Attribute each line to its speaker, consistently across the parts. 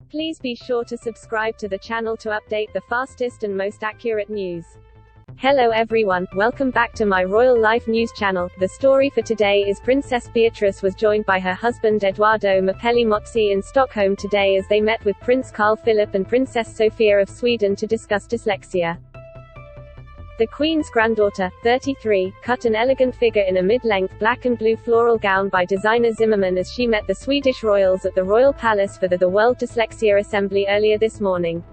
Speaker 1: Please be sure to subscribe to the channel to update the fastest and most accurate news. Hello everyone, welcome back to my Royal Life News channel. The story for today is Princess Beatrice was joined by her husband Edoardo Mapelli Mozzi in Stockholm today as they met with Prince Carl Philip and Princess Sofia of Sweden to discuss dyslexia. The Queen's granddaughter, 33, cut an elegant figure in a mid-length black and blue floral gown by designer Zimmermann as she met the Swedish royals at the Royal Palace for the World Dyslexia Assembly earlier this morning.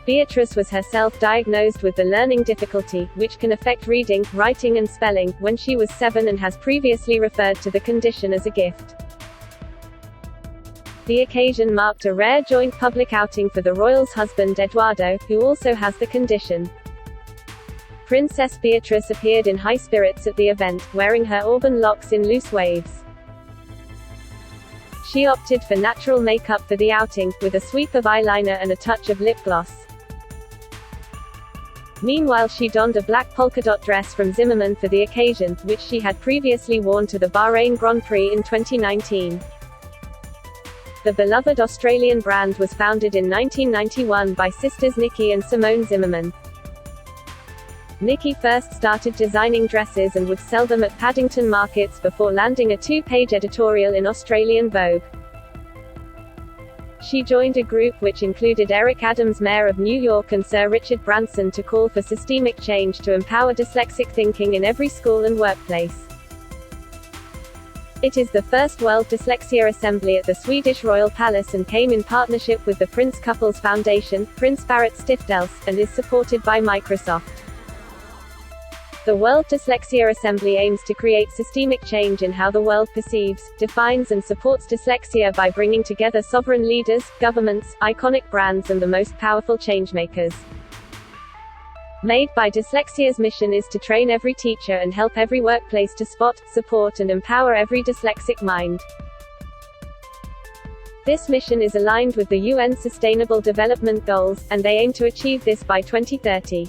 Speaker 1: Beatrice was herself diagnosed with the learning difficulty, which can affect reading, writing and spelling, when she was 7 and has previously referred to the condition as a gift. The occasion marked a rare joint public outing for the royals' husband Edoardo, who also has the condition. Princess Beatrice appeared in high spirits at the event, wearing her auburn locks in loose waves. She opted for natural makeup for the outing, with a sweep of eyeliner and a touch of lip gloss. Meanwhile, she donned a black polka-dot dress from Zimmermann for the occasion, which she had previously worn to the Bahrain Grand Prix in 2019. The beloved Australian brand was founded in 1991 by sisters Nikki and Simone Zimmermann. Nikki first started designing dresses and would sell them at Paddington markets before landing a 2-page editorial in Australian Vogue. She joined a group which included Eric Adams, Mayor of New York, and Sir Richard Branson to call for systemic change to empower dyslexic thinking in every school and workplace. It is the first World Dyslexia Assembly at the Swedish Royal Palace and came in partnership with the Prince Couples Foundation, Prince Barret Stiftelse, and is supported by Microsoft. The World Dyslexia Assembly aims to create systemic change in how the world perceives, defines and supports dyslexia by bringing together sovereign leaders, governments, iconic brands and the most powerful changemakers. Made by Dyslexia's mission is to train every teacher and help every workplace to spot, support and empower every dyslexic mind. This mission is aligned with the UN Sustainable Development Goals, and they aim to achieve this by 2030.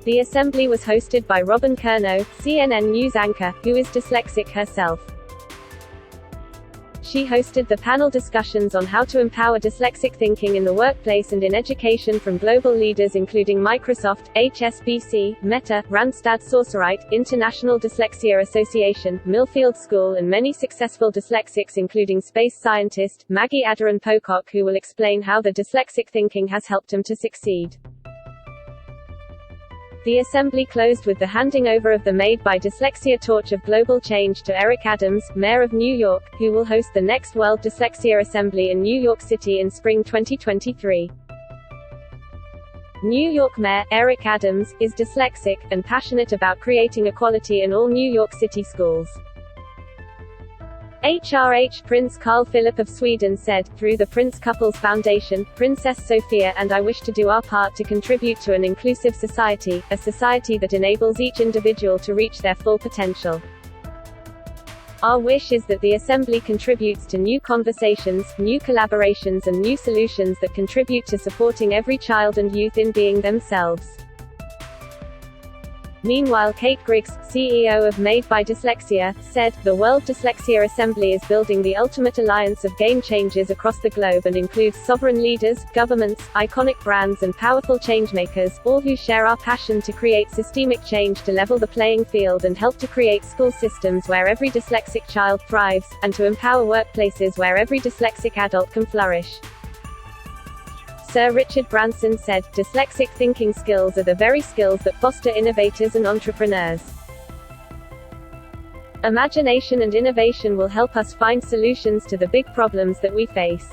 Speaker 1: The assembly was hosted by Robin Curnow, CNN news anchor, who is dyslexic herself. She hosted the panel discussions on how to empower dyslexic thinking in the workplace and in education from global leaders including Microsoft, HSBC, Meta, Randstad Sorcerite, International Dyslexia Association, Millfield School and many successful dyslexics including space scientist, Maggie Adaran-Pocock, who will explain how the dyslexic thinking has helped him to succeed. The assembly closed with the handing over of the Made by Dyslexia torch of global change to Eric Adams, Mayor of New York, who will host the next World Dyslexia Assembly in New York City in spring 2023. New York Mayor, Eric Adams, is dyslexic, and passionate about creating equality in all New York City schools. HRH Prince Carl Philip of Sweden said, through the Prince Couples Foundation, Princess Sofia and I wish to do our part to contribute to an inclusive society, a society that enables each individual to reach their full potential. Our wish is that the Assembly contributes to new conversations, new collaborations and new solutions that contribute to supporting every child and youth in being themselves. Meanwhile, Kate Griggs, CEO of Made by Dyslexia, said, the World Dyslexia Assembly is building the ultimate alliance of game changers across the globe and includes sovereign leaders, governments, iconic brands and powerful changemakers, all who share our passion to create systemic change to level the playing field and help to create school systems where every dyslexic child thrives, and to empower workplaces where every dyslexic adult can flourish. Sir Richard Branson said, dyslexic thinking skills are the very skills that foster innovators and entrepreneurs. Imagination and innovation will help us find solutions to the big problems that we face.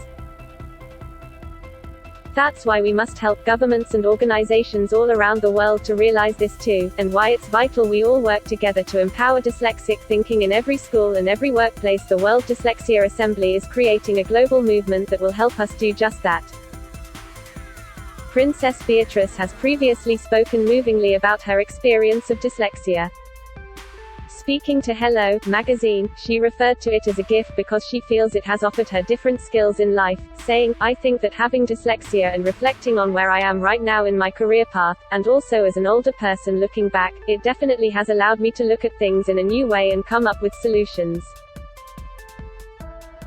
Speaker 1: That's why we must help governments and organizations all around the world to realize this too, and why it's vital we all work together to empower dyslexic thinking in every school and every workplace. The World Dyslexia Assembly is creating a global movement that will help us do just that. Princess Beatrice has previously spoken movingly about her experience of dyslexia. Speaking to Hello magazine, she referred to it as a gift because she feels it has offered her different skills in life, saying, I think that having dyslexia and reflecting on where I am right now in my career path, and also as an older person looking back, it definitely has allowed me to look at things in a new way and come up with solutions.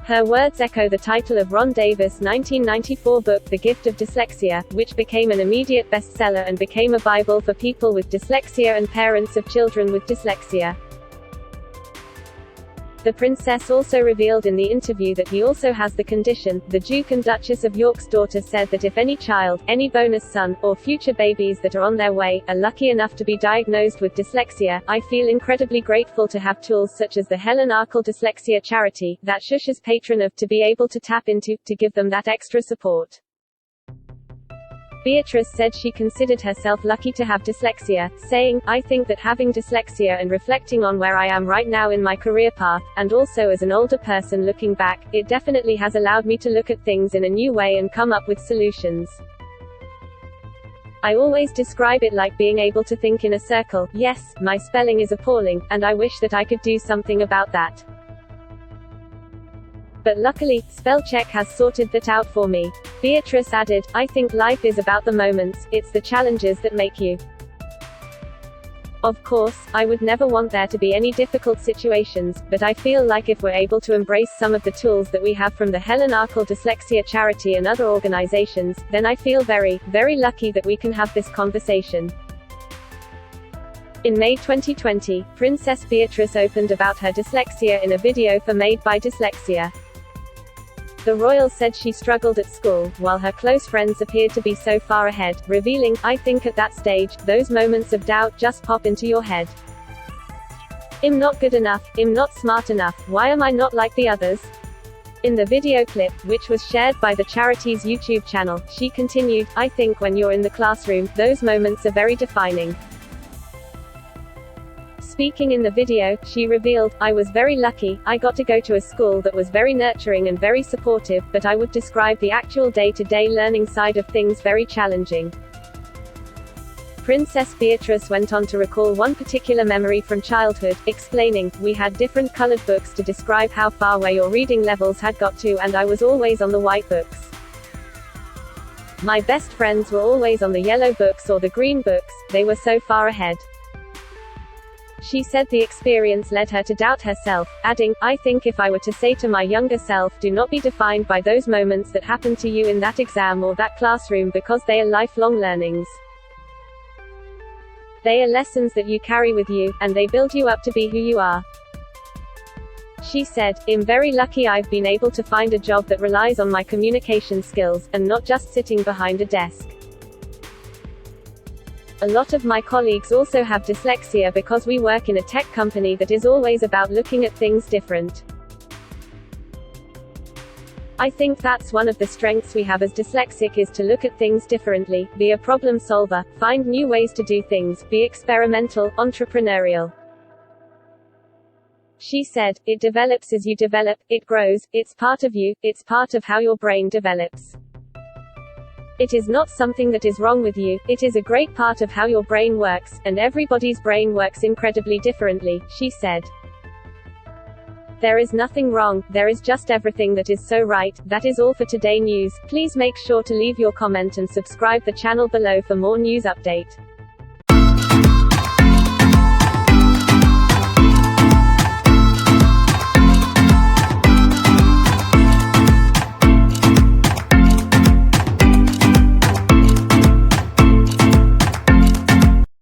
Speaker 1: Her words echo the title of Ron Davis' 1994 book The Gift of Dyslexia, which became an immediate bestseller and became a Bible for people with dyslexia and parents of children with dyslexia. The princess also revealed in the interview that he also has the condition. The Duke and Duchess of York's daughter said that if any child, any bonus son, or future babies that are on their way, are lucky enough to be diagnosed with dyslexia, I feel incredibly grateful to have tools such as the Helen Arkle Dyslexia Charity, that Shush is patron of, to be able to tap into, to give them that extra support. Beatrice said she considered herself lucky to have dyslexia, saying, "I think that having dyslexia and reflecting on where I am right now in my career path, and also as an older person looking back, it definitely has allowed me to look at things in a new way and come up with solutions. I always describe it like being able to think in a circle. Yes, my spelling is appalling, and I wish that I could do something about that. But luckily, spell check has sorted that out for me." Beatrice added, "I think life is about the moments, it's the challenges that make you. Of course, I would never want there to be any difficult situations, but I feel like if we're able to embrace some of the tools that we have from the Helen Arkle Dyslexia Charity and other organizations, then I feel very, very lucky that we can have this conversation." In May 2020, Princess Beatrice opened about her dyslexia in a video for Made by Dyslexia. The royal said she struggled at school, while her close friends appeared to be so far ahead, revealing, "I think at that stage, those moments of doubt just pop into your head. I'm not good enough, I'm not smart enough, why am I not like the others?" In the video clip, which was shared by the charity's YouTube channel, she continued, "I think when you're in the classroom, those moments are very defining." Speaking in the video, she revealed, "I was very lucky, I got to go to a school that was very nurturing and very supportive, but I would describe the actual day-to-day learning side of things very challenging." Princess Beatrice went on to recall one particular memory from childhood, explaining, "We had different colored books to describe how far where your reading levels had got to, and I was always on the white books. My best friends were always on the yellow books or the green books, they were so far ahead." She said the experience led her to doubt herself, adding, "I think if I were to say to my younger self, do not be defined by those moments that happened to you in that exam or that classroom because they are lifelong learnings. They are lessons that you carry with you, and they build you up to be who you are." She said, "I'm very lucky I've been able to find a job that relies on my communication skills, and not just sitting behind a desk. A lot of my colleagues also have dyslexia because we work in a tech company that is always about looking at things different. I think that's one of the strengths we have as dyslexic is to look at things differently, be a problem solver, find new ways to do things, be experimental, entrepreneurial." She said, "It develops as you develop, it grows, it's part of you, it's part of how your brain develops. It is not something that is wrong with you, it is a great part of how your brain works, and everybody's brain works incredibly differently," she said. "There is nothing wrong, there is just everything that is so right." That is all for today news. Please make sure to leave your comment and subscribe the channel below for more news update.